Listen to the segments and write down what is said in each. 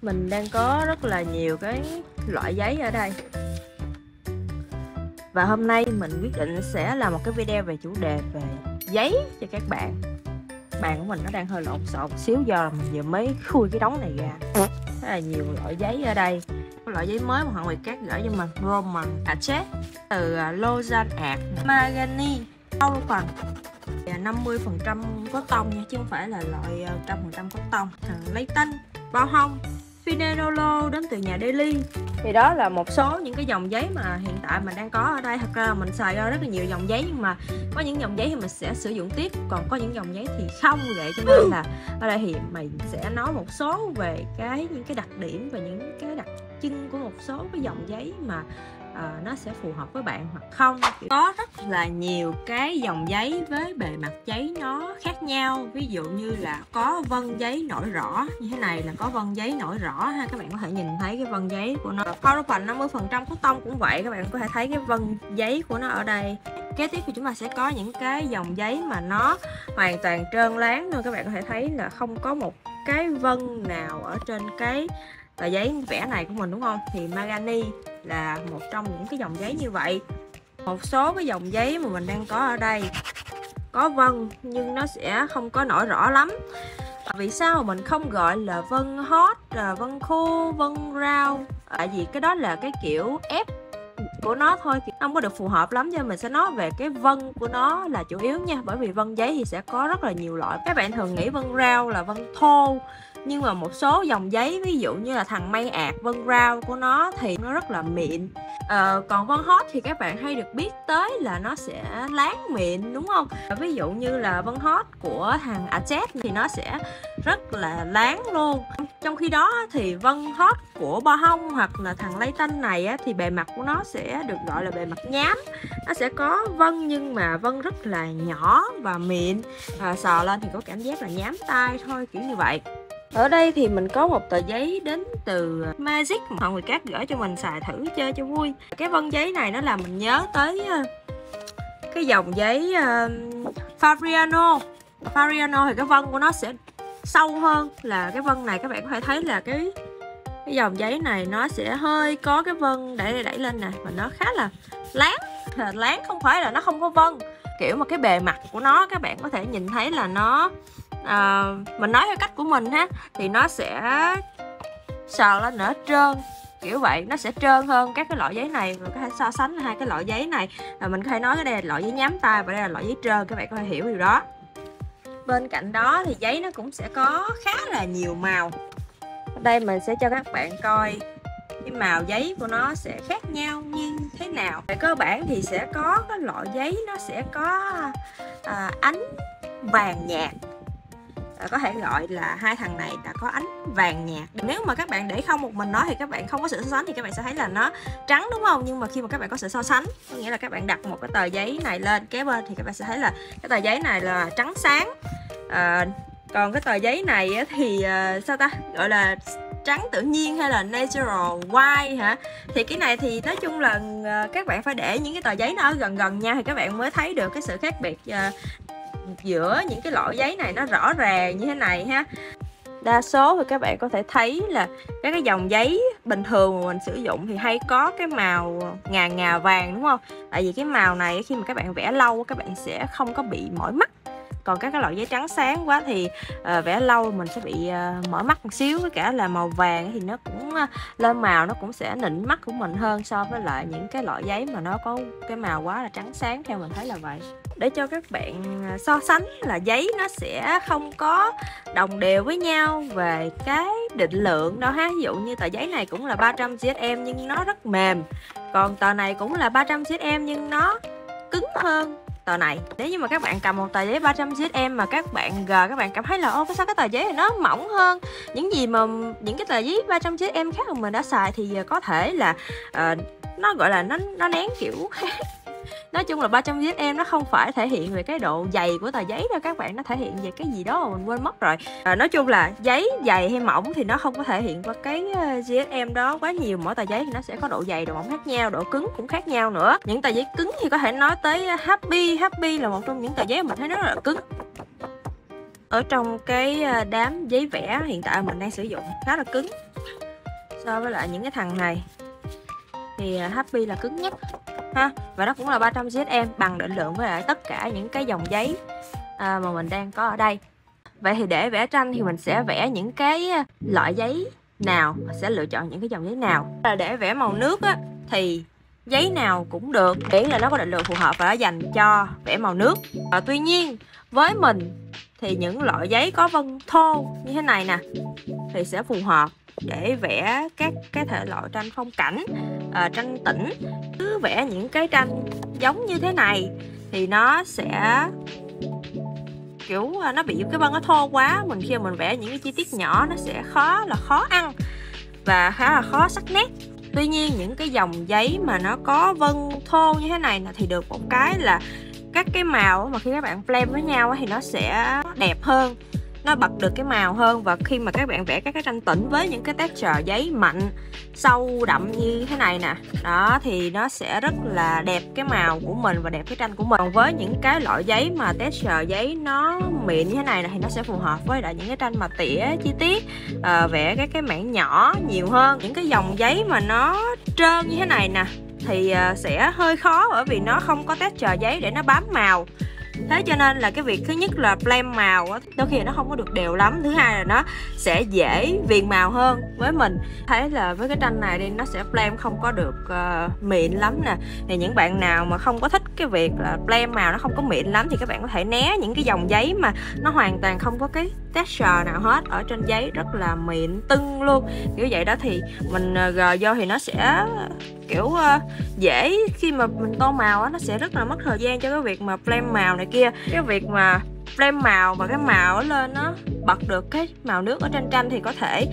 Mình đang có rất là nhiều cái loại giấy ở đây. Và hôm nay mình quyết định sẽ làm một cái video về chủ đề về giấy cho các bạn. Bàn của mình nó đang hơi lộn xộn một xíu do là mình vừa mới khui cái đống này ra. Rất là nhiều loại giấy ở đây. Cái loại giấy mới mà họ Nguyệt Cát gửi cho mình, Roman Achet từ Lausanne Art, Mahogany, Aupan. 50% có tông nha, chứ không phải là loại 100% có tông. Thằng lấy tinh, bao hông, Fineolo đến từ nhà Delhi. Thì đó là một số những cái dòng giấy mà hiện tại mình đang có ở đây. Thật ra là mình xài ra rất là nhiều dòng giấy, nhưng mà có những dòng giấy thì mình sẽ sử dụng tiếp, còn có những dòng giấy thì không vậy. Cho nên là ở đây thì mình sẽ nói một số về những cái đặc điểm và những cái đặc trưng của một số cái dòng giấy mà nó sẽ phù hợp với bạn hoặc không. Có rất là nhiều cái dòng giấy với bề mặt giấy nó khác nhau. Ví dụ như là có vân giấy nổi rõ như thế này, là có vân giấy nổi rõ ha, các bạn có thể nhìn thấy cái vân giấy của nó. Paraffin 50% có tông cũng vậy, các bạn có thể thấy cái vân giấy của nó ở đây. Kế tiếp thì chúng ta sẽ có những cái dòng giấy mà nó hoàn toàn trơn láng thôi. Các bạn có thể thấy là không có một cái vân nào ở trên cái tờ giấy vẽ này của mình, đúng không? Thì Mahogany là một trong những cái dòng giấy như vậy. Một số cái dòng giấy mà mình đang có ở đây có vân nhưng nó sẽ không có nổi rõ lắm. Vì sao mà mình không gọi là vân hot, vân khô, vân rau? Tại vì cái đó là cái kiểu ép của nó thôi, không có được phù hợp lắm, cho mình sẽ nói về cái vân của nó là chủ yếu nha. Bởi vì vân giấy thì sẽ có rất là nhiều loại. Các bạn thường nghĩ vân rau là vân thô, nhưng mà một số dòng giấy ví dụ như là thằng mây ạt, vân rau của nó thì nó rất là mịn. Còn vân hot thì các bạn hay được biết tới là nó sẽ láng mịn, đúng không? Ví dụ như là vân hot của thằng Achet thì nó sẽ rất là láng luôn. Trong khi đó thì vân hot của Bo Hông hoặc là thằng Lây Tinh này á, thì bề mặt của nó sẽ được gọi là bề mặt nhám. Nó sẽ có vân nhưng mà vân rất là nhỏ và mịn, sờ lên thì có cảm giác là nhám tay thôi, kiểu như vậy. Ở đây thì mình có một tờ giấy đến từ Magic mà họ Nguyệt Cát gửi cho mình xài thử chơi cho vui. Cái vân giấy này nó làm mình nhớ tới cái dòng giấy Fabriano. Fabriano thì cái vân của nó sẽ sâu hơn là cái vân này. Các bạn có thể thấy là cái dòng giấy này nó sẽ hơi có cái vân đẩy lên nè, và nó khá là láng. Láng không phải là nó không có vân, kiểu mà cái bề mặt của nó các bạn có thể nhìn thấy là nó mình nói theo cách của mình ha, thì nó sẽ sờ lên nữa trơn, kiểu vậy. Nó sẽ trơn hơn các cái loại giấy này. Mình có thể so sánh hai cái loại giấy này, mình có thể nói cái đây là loại giấy nhám tay và đây là loại giấy trơn, các bạn có thể hiểu điều đó. Bên cạnh đó thì giấy nó cũng sẽ có khá là nhiều màu. Ở đây mình sẽ cho các bạn coi cái màu giấy của nó sẽ khác nhau như thế nào. Về cơ bản thì sẽ có cái loại giấy nó sẽ có ánh vàng nhạt, có thể gọi là hai thằng này đã có ánh vàng nhạt. Nếu mà các bạn để không một mình nó thì các bạn không có sự so sánh thì các bạn sẽ thấy là nó trắng, đúng không? Nhưng mà khi mà các bạn có sự so sánh, có nghĩa là các bạn đặt một cái tờ giấy này lên kế bên thì các bạn sẽ thấy là cái tờ giấy này là trắng sáng, còn cái tờ giấy này thì sao ta, gọi là trắng tự nhiên hay là natural white hả? Thì cái này thì nói chung là các bạn phải để những cái tờ giấy nó ở gần nhau thì các bạn mới thấy được cái sự khác biệt giữa những cái loại giấy này nó rõ ràng như thế này ha. Đa số thì các bạn có thể thấy là các cái dòng giấy bình thường mà mình sử dụng thì hay có cái màu ngà vàng, đúng không? Tại vì cái màu này khi mà các bạn vẽ lâu các bạn sẽ không có bị mỏi mắt. Còn các cái loại giấy trắng sáng quá thì vẽ lâu mình sẽ bị mỏi mắt một xíu. Với cả là màu vàng thì nó cũng lên màu nó cũng sẽ nịnh mắt của mình hơn so với lại những cái loại giấy mà nó có cái màu quá là trắng sáng, theo mình thấy là vậy. Để cho các bạn so sánh là giấy nó sẽ không có đồng đều với nhau về cái định lượng đâu ha. Ví dụ như tờ giấy này cũng là 300 GSM nhưng nó rất mềm, còn tờ này cũng là 300 GSM nhưng nó cứng hơn tờ này. Nếu như mà các bạn cầm một tờ giấy 300 GSM mà các bạn các bạn cảm thấy là ô, sao cái tờ giấy này nó mỏng hơn những cái tờ giấy 300 GSM khác mà mình đã xài, thì có thể là nó gọi là nó nén kiểu Nói chung là 300 GSM nó không phải thể hiện về cái độ dày của tờ giấy đâu các bạn, nó thể hiện về cái gì đó mà mình quên mất rồi. Nói chung là giấy dày hay mỏng thì nó không có thể hiện qua cái GSM đó quá nhiều. Mỗi tờ giấy thì nó sẽ có độ dày, độ mỏng khác nhau, độ cứng cũng khác nhau nữa. Những tờ giấy cứng thì có thể nói tới Happy là một trong những tờ giấy mà mình thấy nó rất là cứng. Ở trong cái đám giấy vẽ hiện tại mình đang sử dụng khá là cứng. so với lại những cái thằng này thì Happy là cứng nhất ha, và nó cũng là 300 GSM, bằng định lượng với lại tất cả những cái dòng giấy mà mình đang có ở đây. Vậy thì để vẽ tranh thì mình sẽ vẽ những cái loại giấy nào, sẽ lựa chọn những cái dòng giấy nào. Để vẽ màu nước á, thì giấy nào cũng được, miễn là nó có định lượng phù hợp và nó dành cho vẽ màu nước. Tuy nhiên với mình thì những loại giấy có vân thô như thế này nè thì sẽ phù hợp để vẽ các cái thể loại tranh phong cảnh, tranh tĩnh. Cứ vẽ những cái tranh giống như thế này thì nó sẽ kiểu nó bị cái vân nó thô quá, khi mình vẽ những cái chi tiết nhỏ nó sẽ khó ăn và khá là khó sắc nét. Tuy nhiên những cái dòng giấy mà nó có vân thô như thế này thì được một cái là các cái màu mà khi các bạn blend với nhau thì nó sẽ đẹp hơn, nó bật được cái màu hơn. Và khi mà các bạn vẽ các cái tranh tĩnh với những cái texture giấy mạnh, sâu đậm như thế này nè, đó thì nó sẽ rất là đẹp cái màu của mình và đẹp cái tranh của mình. Còn với những cái loại giấy mà texture giấy nó mịn như thế này thì nó sẽ phù hợp với lại những cái tranh mà tỉa chi tiết, vẽ các cái mảng nhỏ nhiều hơn. Những cái dòng giấy mà nó trơn như thế này nè thì sẽ hơi khó, bởi vì nó không có texture giấy để nó bám màu. Thế cho nên là cái việc thứ nhất là blend màu á, đôi khi nó không có được đều lắm. Thứ hai là nó sẽ dễ viền màu hơn. Với mình thấy là với cái tranh này đi, nó sẽ blend không có được mịn lắm nè. Thì những bạn nào mà không có thích cái việc là blend màu nó không có mịn lắm thì các bạn có thể né những cái dòng giấy mà nó hoàn toàn không có cái texture nào hết, ở trên giấy rất là mịn tưng luôn. Kiểu vậy đó thì mình gờ vô thì nó sẽ kiểu dễ, khi mà mình tô màu á, nó sẽ rất là mất thời gian cho cái việc mà blend màu này kia. Cái việc mà blend màu và cái màu ở lên nó bật được cái màu nước ở trên tranh thì có thể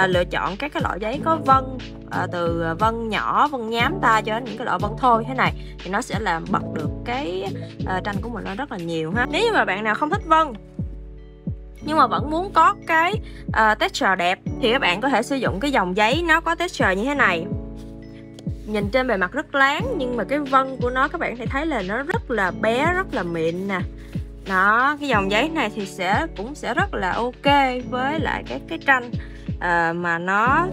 lựa chọn các cái loại giấy có vân, từ vân nhỏ, vân nhám ta cho đến những cái loại vân thô như thế này, thì nó sẽ làm bật được cái tranh của mình nó rất là nhiều ha. Nếu như mà bạn nào không thích vân nhưng mà vẫn muốn có cái texture đẹp thì các bạn có thể sử dụng cái dòng giấy nó có texture như thế này. Nhìn trên bề mặt rất láng nhưng mà cái vân của nó các bạn thể thấy là nó rất là bé, rất là mịn nè. Đó, cái dòng giấy này thì cũng sẽ rất là ok với lại cái tranh mà nó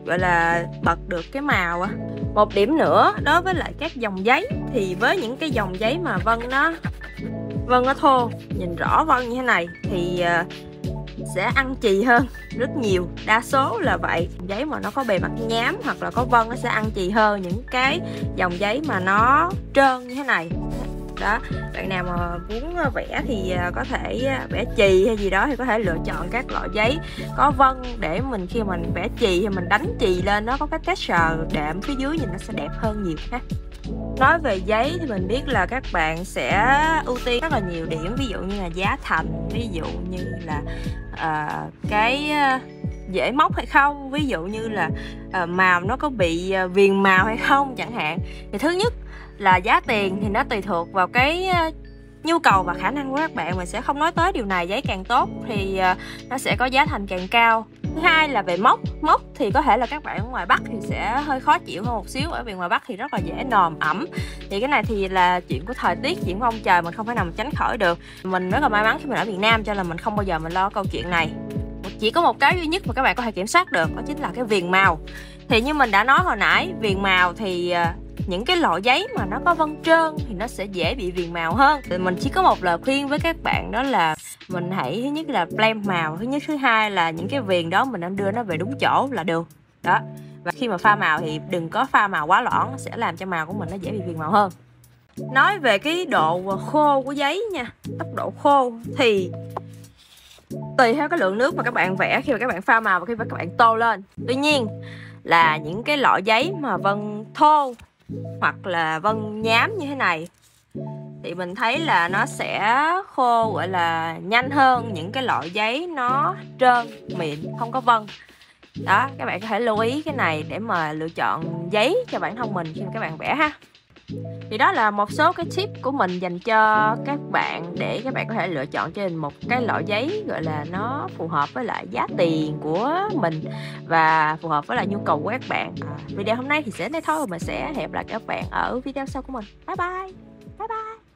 gọi là bật được cái màu á. Một điểm nữa đối với lại các dòng giấy thì với những cái dòng giấy mà vân nó thô, nhìn rõ vân như thế này thì sẽ ăn chì hơn rất nhiều, đa số là vậy. Giấy mà nó có bề mặt nhám hoặc là có vân nó sẽ ăn chì hơn những cái dòng giấy mà nó trơn như thế này. Đó, bạn nào mà muốn vẽ thì có thể vẽ chì hay gì đó thì có thể lựa chọn các loại giấy có vân để mình khi mình vẽ chì thì mình đánh chì lên nó có cái texture đệm phía dưới nhìn nó sẽ đẹp hơn nhiều ha. Nói về giấy thì mình biết là các bạn sẽ ưu tiên rất là nhiều điểm, ví dụ như là giá thành, ví dụ như là cái dễ móc hay không, ví dụ như là màu nó có bị viền màu hay không chẳng hạn. Thì thứ nhất là giá tiền thì nó tùy thuộc vào cái nhu cầu và khả năng của các bạn. Mình sẽ không nói tới điều này, giấy càng tốt thì nó sẽ có giá thành càng cao. Thứ hai là về móc thì có thể là các bạn ở ngoài Bắc thì sẽ hơi khó chịu hơn một xíu, bởi vì ngoài Bắc thì rất là dễ nồm ẩm. Thì cái này thì là chuyện của thời tiết, chuyện của ông trời, mình không thể nào mà tránh khỏi được. Mình rất là may mắn khi mình ở miền Nam cho là mình không bao giờ mình lo câu chuyện này. Chỉ có một cái duy nhất mà các bạn có thể kiểm soát được, đó chính là cái viền màu. Thì như mình đã nói hồi nãy, viền màu thì những cái loại giấy mà nó có vân trơn thì nó sẽ dễ bị viền màu hơn. Thì mình chỉ có một lời khuyên với các bạn, đó là mình hãy thứ nhất là blend màu, thứ hai là những cái viền đó mình nên đưa nó về đúng chỗ là được. Đó. Và khi mà pha màu thì đừng có pha màu quá loãng, nó sẽ làm cho màu của mình nó dễ bị viền màu hơn. Nói về cái độ khô của giấy nha, tốc độ khô thì tùy theo cái lượng nước mà các bạn vẽ khi mà các bạn pha màu và khi mà các bạn tô lên. Tuy nhiên là những cái loại giấy mà vân thô hoặc là vân nhám như thế này thì mình thấy là nó sẽ khô gọi là nhanh hơn những cái loại giấy nó trơn, mịn, không có vân. Đó, các bạn có thể lưu ý cái này để mà lựa chọn giấy cho bản thân mình khi mà các bạn vẽ ha. Thì đó là một số cái tip của mình dành cho các bạn để các bạn có thể lựa chọn cho mình một cái loại giấy gọi là nó phù hợp với lại giá tiền của mình và phù hợp với lại nhu cầu của các bạn. Video hôm nay thì sẽ đến đây thôi, và mình sẽ hẹn gặp lại các bạn ở video sau của mình. Bye bye. Bye bye.